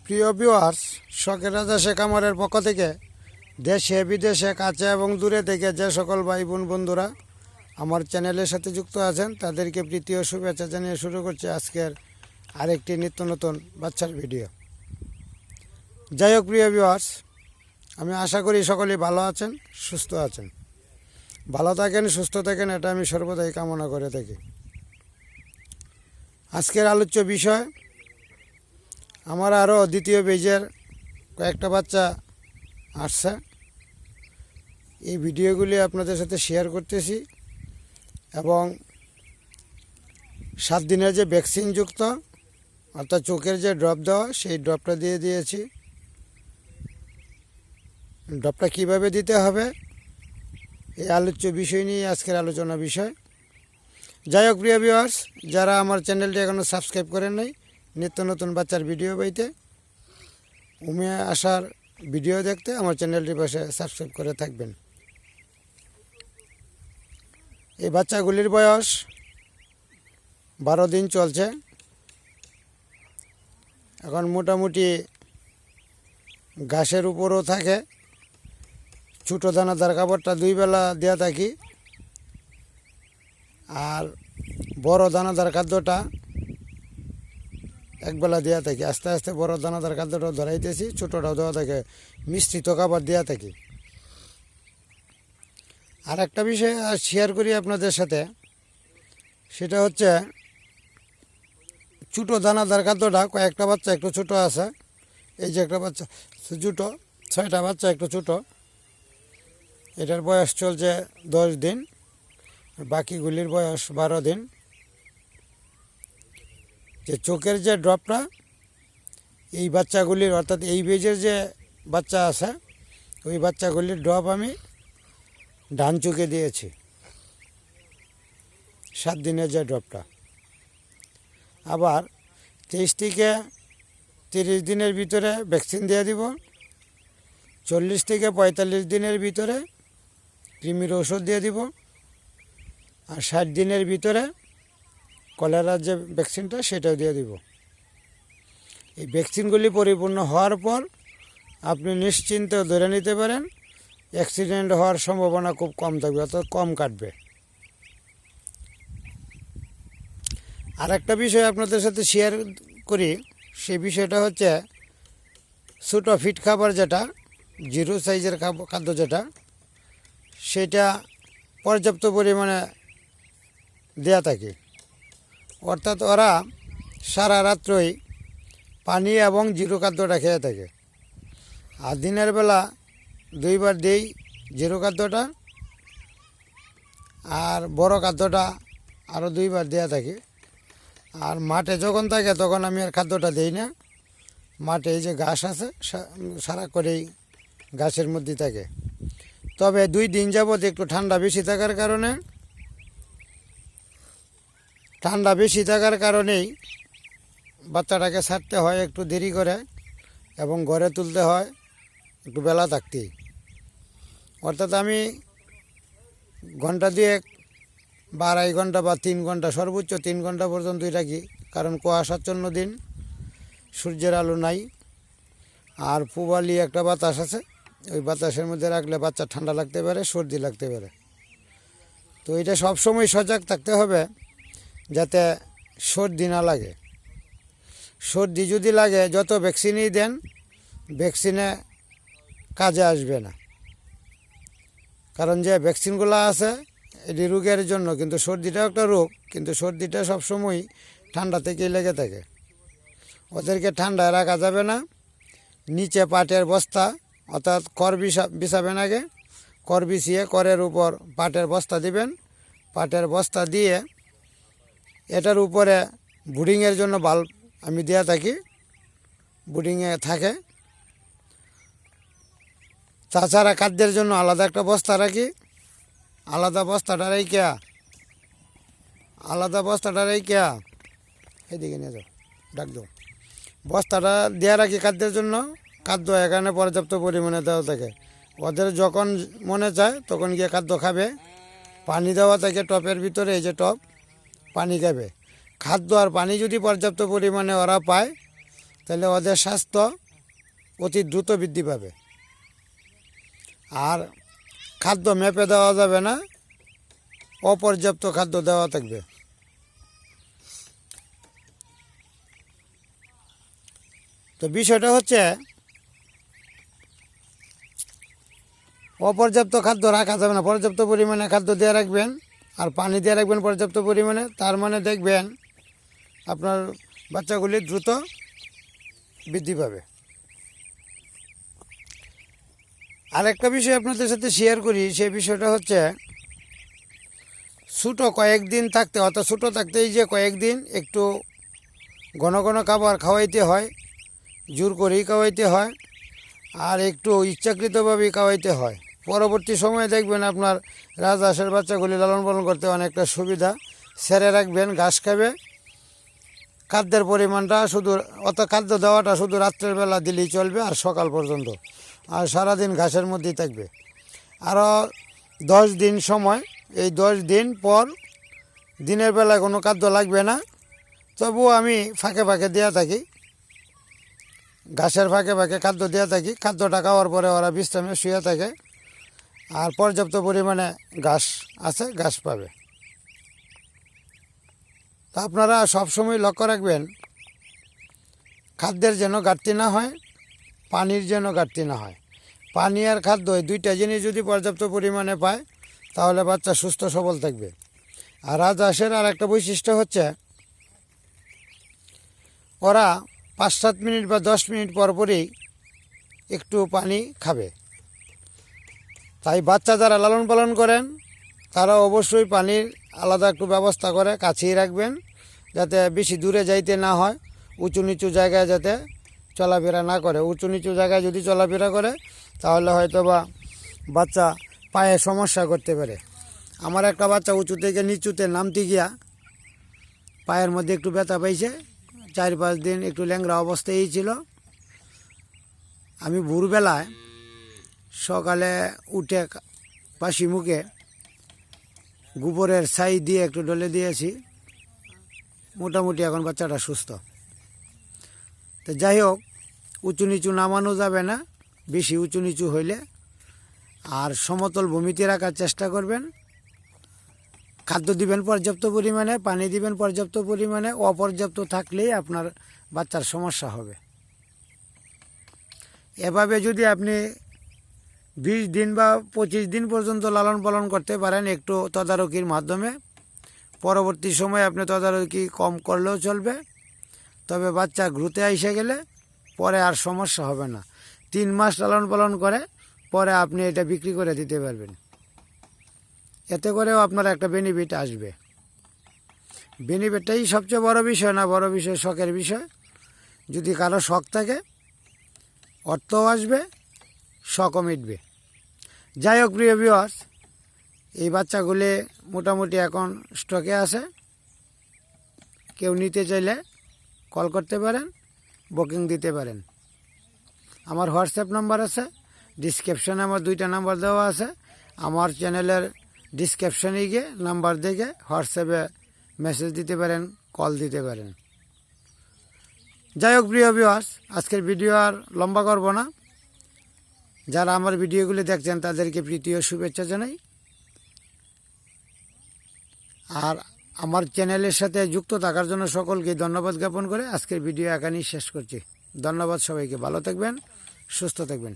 প্রিয় ভিউয়ার্স, শখের রাজা শেখ আমরের পক্ষ থেকে দেশে বিদেশে কাছে এবং দূরে থেকে যে সকল ভাই বোন বন্ধুরা আমার চ্যানেলের সাথে যুক্ত আছেন তাদেরকে প্রীতি ও শুভেচ্ছা জানিয়ে শুরু করছি আজকের আরেকটি নিত্য নতুন বাচ্চার ভিডিও। যাই হোক প্রিয় ভিউয়ার্স, আমি আশা করি সকলেই ভালো আছেন, সুস্থ আছেন। ভালো থাকেন, সুস্থ থাকেন, এটা আমি সর্বদাই কামনা করে থাকি। আজকের আলোচ্য বিষয়, আমার আরও দ্বিতীয় বেজের কয়েকটা বাচ্চা আসছে। এই ভিডিওগুলি আপনাদের সাথে শেয়ার করতেছি এবং 7 দিনের যে ভ্যাকসিনযুক্ত অর্থাৎ চোখের যে ড্রপ দেওয়া সেই ড্রপটা দিয়ে দিয়েছি। ড্রপটা কীভাবে দিতে হবে এই আলোচ্য বিষয় নিয়ে আজকের আলোচনা বিষয়। যাই হোক প্রিয় ভিউয়ার্স, যারা আমার চ্যানেলটি এখনও সাবস্ক্রাইব করেন নাই, নিত্য নতুন বাচ্চার ভিডিও পাইতে, উমে আসার ভিডিও দেখতে আমার চ্যানেলটির পাশে সাবস্ক্রাইব করে থাকবেন। এই বাচ্চাগুলির বয়স 12 দিন চলছে। এখন মোটামুটি ঘাসের উপরও থাকে। ছোটো দানাদার খাবারটা 2 বেলা দেওয়া থাকি, আর বড় দানাদার খাদ্যটা 1 বেলা দেওয়া থাকি। আস্তে আস্তে বড় দানাদার খাদ্যটাও ধরাইতেছি, ছোটোটাও দেওয়া থাকে, মিশ্রিত খাবার দেওয়া থাকি। আর একটা বিষয় শেয়ার করি আপনাদের সাথে, সেটা হচ্ছে ছোটো দানাদার খাদ্যটা কয়েকটা বাচ্চা একটু ছোটো আছে। এই যে একটা বাচ্চা ছোটো, 6টা বাচ্চা একটু ছোটো, এটার বয়স চলছে 10 দিন, বাকিগুলির বয়স 12 দিন। যে চোখের যে ড্রপটা এই বাচ্চাগুলির অর্থাৎ এই বেজের যে বাচ্চা আছে ওই বাচ্চাগুলির ড্রপ আমি ডান চোখে দিয়েছি। 7 দিনের যে ড্রপটা আবার 23 থেকে 30 দিনের ভিতরে ভ্যাকসিন দিয়ে দিব। 40 থেকে 45 দিনের ভিতরে কৃমির ওষুধ দিয়ে দিব। আর 60 দিনের ভিতরে কলেরার যে ভ্যাকসিনটা সেটাও দিয়ে দিব। এই ভ্যাকসিনগুলি পরিপূর্ণ হওয়ার পর আপনি নিশ্চিন্তে ধরে নিতে পারেন অ্যাক্সিডেন্ট হওয়ার সম্ভাবনা খুব কম থাকবে, অর্থাৎ কম কাটবে। আর একটা বিষয় আপনাদের সাথে শেয়ার করি, সেই বিষয়টা হচ্ছে ছোটো ফিট খাবার যেটা 0 সাইজের খাদ্য যেটা, সেটা পর্যাপ্ত পরিমাণে দেয়া থাকে। অর্থাৎ ওরা সারা রাত্রই পানি এবং 0 খাদ্যটা খেয়ে থাকে। আর দিনের বেলা 2 বার দেই 0 খাদ্যটা, আর বড় খাদ্যটা আরও 2 বার দেওয়া থাকে। আর মাঠে যখন থাকে তখন আমি আর খাদ্যটা দেই না। মাঠে এই যে ঘাস আছে সারা করেই ঘাসের মধ্যে থাকে। তবে 2 দিন যাবত একটু ঠান্ডা বেশি থাকার কারণেই বাচ্চাটাকে ছাড়তে হয় একটু দেরি করে এবং ঘরে তুলতে হয় একটু বেলা থাকতেই। অর্থাৎ আমি ঘন্টা 2 বা 2.5 ঘন্টা বা 3 ঘন্টা, সর্বোচ্চ 3 ঘন্টা পর্যন্তই রাখি, কারণ কুয়াশাচ্ছন্ন দিন, সূর্যের আলো নাই, আর পূবালি একটা বাতাস আছে। ওই বাতাসের মধ্যে রাখলে বাচ্চা ঠান্ডা লাগতে পারে, সর্দি লাগতে পারে। তো এটা সবসময় সজাগ থাকতে হবে যাতে সর্দি না লাগে। সর্দি যদি লাগে যত ভ্যাকসিনই দেন, ভ্যাকসিনে কাজে আসবে না। কারণ যে ভ্যাকসিনগুলো আছে এটি রোগের জন্য, কিন্তু সর্দিটাও একটা রোগ, কিন্তু সর্দিটা সবসময় ঠান্ডা থেকেই লেগে থাকে। ওদেরকে ঠান্ডায় রাখা যাবে না। নিচে পাটের বস্তা অর্থাৎ খড় বিছাবেন, আগে খড় বিছিয়ে খড়ের উপর পাটের বস্তা দিবেন। পাটের বস্তা দিয়ে এটার উপরে ব্রুডিংয়ের জন্য বাল্ব আমি দেওয়া থাকি, ব্রুডিংয়ে থাকে। তাছাড়া খাদ্যের জন্য আলাদা একটা বস্তা রাখি। আলাদা বস্তাটা রেখে এদিকে নিয়ে যাও, ডাক দাও। বস্তাটা দেওয়া রাখি খাদ্যের জন্য। খাদ্য এখানে পর্যাপ্ত পরিমাণে দেওয়া থাকে। ওদের যখন মনে চায় তখন গিয়ে খাদ্য খাবে। পানি দেওয়া থাকে টপের ভিতরে, এই যে টপ, পানি খাবে। খাদ্য আর পানি যদি পর্যাপ্ত পরিমাণে ওরা পায় তাহলে ওদের স্বাস্থ্য অতি দ্রুত বৃদ্ধি পাবে। আর খাদ্য মেপে দেওয়া যাবে না, অপর্যাপ্ত খাদ্য দেওয়া থাকবে। তো বিষয়টা হচ্ছে অপর্যাপ্ত খাদ্য রাখা যাবে না, পর্যাপ্ত পরিমাণে খাদ্য দিয়ে রাখবেন আর পানি দিয়ে রাখবেন পর্যাপ্ত পরিমাণে। তার মানে দেখবেন আপনার বাচ্চাগুলি দ্রুত বৃদ্ধি পাবে। আরেকটা বিষয় আপনাদের সাথে শেয়ার করি, সেই বিষয়টা হচ্ছে ছোটো কয়েকদিন থাকতে, অর্থাৎ ছোটো থাকতেই যে কয়েকদিন একটু ঘন ঘন খাবার খাওয়াইতে হয়, জোর করেই খাওয়াইতে হয়, আর একটু ইচ্ছাকৃতভাবেই খাওয়াইতে হয়। পরবর্তী সময়ে দেখবেন আপনার রাজহাঁসের বাচ্চাগুলি লালন পালন করতে অনেকটা সুবিধা। ছেড়ে রাখবেন, ঘাস খাবে। খাদ্যের পরিমাণটা শুধু, অর্থাৎ খাদ্য দেওয়াটা শুধু রাত্রের বেলা দিলেই চলবে আর সকাল পর্যন্ত, আর সারাদিন ঘাসের মধ্যেই থাকবে। আরও 10 দিন সময়, এই 10 দিন পর দিনের বেলায় কোনো খাদ্য লাগবে না। তবুও আমি ফাঁকে ফাঁকে দেওয়া থাকি, ঘাসের ফাঁকে ফাঁকে খাদ্য দেওয়া থাকি। খাদ্যটা খাওয়ার পরে ওরা বিশ্রামে শুয়ে থাকে, আর পর্যাপ্ত পরিমাণে ঘাস আছে, ঘাস পাবে। তা আপনারা সবসময় লক্ষ্য রাখবেন খাদ্যের যেন ঘাটতি না হয়, পানির যেন ঘাটতি না হয়। পানি আর খাদ্য এই দুইটা জিনিস যদি পর্যাপ্ত পরিমাণে পায় তাহলে বাচ্চা সুস্থ সবল থাকবে। আর রাজহাঁসের আর একটা বৈশিষ্ট্য হচ্ছে ওরা 5-7 মিনিট বা 10 মিনিট পর পরই একটু পানি খাবে। তাই বাচ্চা যারা লালন পালন করেন তারা অবশ্যই পানির আলাদা একটু ব্যবস্থা করে কাছেই রাখবেন, যাতে বেশি দূরে যাইতে না হয়, উঁচু নিচু জায়গায় যাতে চলাফেরা না করে। উঁচু নিচু জায়গায় যদি চলাফেরা করে তাহলে হয়তো বা বাচ্চা পায়ে সমস্যা করতে পারে। আমার একটা বাচ্চা উঁচু থেকে নিচুতে নামতে গিয়া পায়ের মধ্যে একটু ব্যথা পাইছে, 4-5 দিন একটু ল্যাংড়া অবস্থায় ছিল। আমি ভোরবেলায় সকালে উঠে পাশি মুখে গোবরের ছাই দিয়ে একটু ডলে দিয়েছি, মোটামুটি এখন বাচ্চাটা সুস্থ। তো যাই হোক, উঁচু নিচু নামানো যাবে না বেশি উঁচু নিচু হইলে, আর সমতল ভূমিতে রাখার চেষ্টা করবেন। খাদ্য দিবেন পর্যাপ্ত পরিমাণে, পানি দিবেন পর্যাপ্ত পরিমাণে। অপর্যাপ্ত থাকলেই আপনার বাচ্চার সমস্যা হবে। এভাবে যদি আপনি 20 দিন বা 25 দিন পর্যন্ত লালন পালন করতে পারেন একটু তদারকির মাধ্যমে, পরবর্তী সময়ে আপনি তদারকি কম করলেও চলবে, তবে বাচ্চা গ্রোথে এসে গেলে পরে আর সমস্যা হবে না। 3 মাস লালন পালন করে পরে আপনি এটা বিক্রি করে দিতে পারবেন। এতে করেও আপনার একটা বেনিফিট আসবে। বেনিফিটটাই সবচেয়ে বড় বিষয় না, বড় বিষয় শখের বিষয়। যদি কারো শখ থাকে অর্থও আসবে, শখও মিটবে। যাই হোক প্রিয় ভিউয়ার্স, এই বাচ্চাগুলি মোটামুটি এখন স্টকে আছে। কেউ নিতে চাইলে কল করতে পারেন, বুকিং দিতে পারেন। আমার হোয়াটসঅ্যাপ নাম্বার আছে, ডিসক্রিপশনে আমার 2টা নাম্বার দেওয়া আছে। আমার চ্যানেলের ডিসক্রিপশনে গিয়ে নাম্বার দেখে হোয়াটসঅ্যাপে মেসেজ দিতে পারেন, কল দিতে পারেন। যাই হোক প্রিয় ভিউয়ার্স, আজকের ভিডিও আর লম্বা করব না। যারা আমার ভিডিওগুলি দেখছেন তাদেরকে প্রীতি ও শুভেচ্ছা জানাই। আর আমার চ্যানেলের সাথে যুক্ত থাকার জন্য সকলকে ধন্যবাদ জ্ঞাপন করে আজকের ভিডিও এখানেই শেষ করছি। ধন্যবাদ সবাইকে, ভালো থাকবেন, সুস্থ থাকবেন।